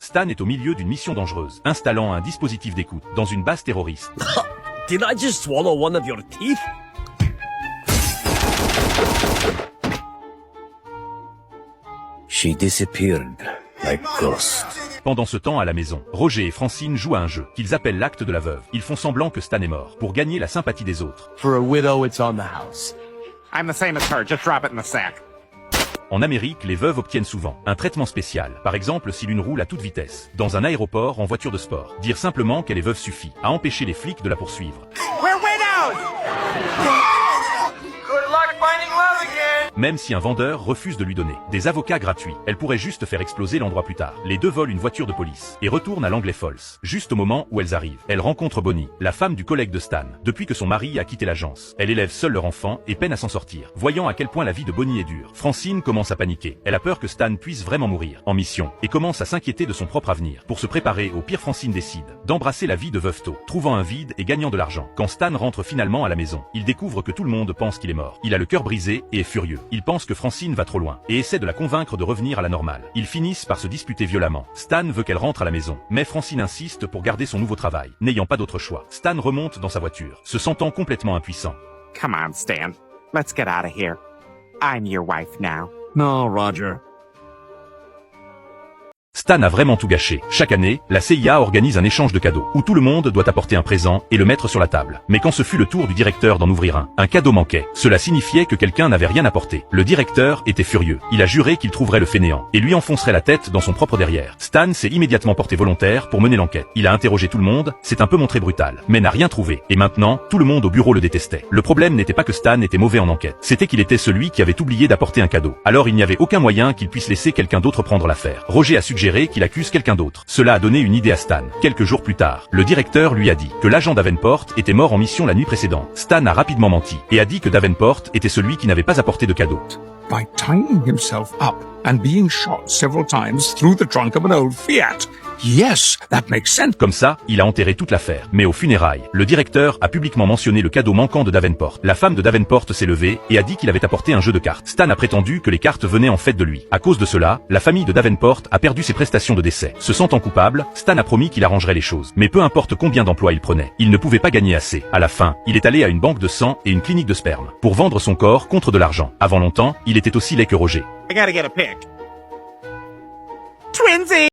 Stan est au milieu d'une mission dangereuse, installant un dispositif d'écoute dans une base terroriste. Did I just swallow one of your teeth? She disappeared like ghost. Pendant ce temps à la maison, Roger et Francine jouent à un jeu qu'ils appellent l'acte de la veuve. Ils font semblant que Stan est mort pour gagner la sympathie des autres. For a widow, it's on the house. I'm the same as her, just drop it in the sack. En Amérique, les veuves obtiennent souvent un traitement spécial. Par exemple, si l'une roule à toute vitesse, dans un aéroport en voiture de sport. Dire simplement qu'elle est veuve suffit à empêcher les flics de la poursuivre. We're widows! Good luck finding love again! Même si un vendeur refuse de lui donner des avocats gratuits, elle pourrait juste faire exploser l'endroit plus tard. Les deux volent une voiture de police et retournent à Langley Falls. Juste au moment où elles arrivent, elles rencontrent Bonnie, la femme du collègue de Stan. Depuis que son mari a quitté l'agence, elle élève seule leur enfant et peine à s'en sortir. Voyant à quel point la vie de Bonnie est dure, Francine commence à paniquer. Elle a peur que Stan puisse vraiment mourir en mission et commence à s'inquiéter de son propre avenir. Pour se préparer au pire, Francine décide d'embrasser la vie de veuve tôt, trouvant un vide et gagnant de l'argent. Quand Stan rentre finalement à la maison, il découvre que tout le monde pense qu'il est mort. Il a le cœur brisé et est furieux. Il pense que Francine va trop loin et essaie de la convaincre de revenir à la normale. Ils finissent par se disputer violemment. Stan veut qu'elle rentre à la maison, mais Francine insiste pour garder son nouveau travail. N'ayant pas d'autre choix, Stan remonte dans sa voiture, se sentant complètement impuissant. Come on, Stan. Let's get out of here. I'm your wife now. No, Roger. Stan a vraiment tout gâché. Chaque année, la CIA organise un échange de cadeaux, où tout le monde doit apporter un présent et le mettre sur la table. Mais quand ce fut le tour du directeur d'en ouvrir un cadeau manquait. Cela signifiait que quelqu'un n'avait rien apporté. Le directeur était furieux. Il a juré qu'il trouverait le fainéant, et lui enfoncerait la tête dans son propre derrière. Stan s'est immédiatement porté volontaire pour mener l'enquête. Il a interrogé tout le monde, s'est un peu montré brutal, mais n'a rien trouvé. Et maintenant, tout le monde au bureau le détestait. Le problème n'était pas que Stan était mauvais en enquête, c'était qu'il était celui qui avait oublié d'apporter un cadeau. Alors il n'y avait aucun moyen qu'il puisse laisser quelqu'un d'autre prendre l'affaire. Roger a suggéré qu'il accuse quelqu'un d'autre. Cela a donné une idée à Stan. Quelques jours plus tard, le directeur lui a dit que l'agent Davenport était mort en mission la nuit précédente. Stan a rapidement menti et a dit que Davenport était celui qui n'avait pas apporté de cadeau. By tying himself up and being shot several times through the trunk of an old Fiat. Yes, that makes sense. Comme ça, il a enterré toute l'affaire. Mais aux funérailles, le directeur a publiquement mentionné le cadeau manquant de Davenport. La femme de Davenport s'est levée et a dit qu'il avait apporté un jeu de cartes. Stan a prétendu que les cartes venaient en fait de lui. À cause de cela, la famille de Davenport a perdu ses prestations de décès. Se sentant coupable, Stan a promis qu'il arrangerait les choses. Mais peu importe combien d'emplois il prenait, il ne pouvait pas gagner assez. À la fin, il est allé à une banque de sang et une clinique de sperme pour vendre son corps contre de l'argent. Avant longtemps, il était aussi laid que Roger. I gotta get a pic. Twinsy!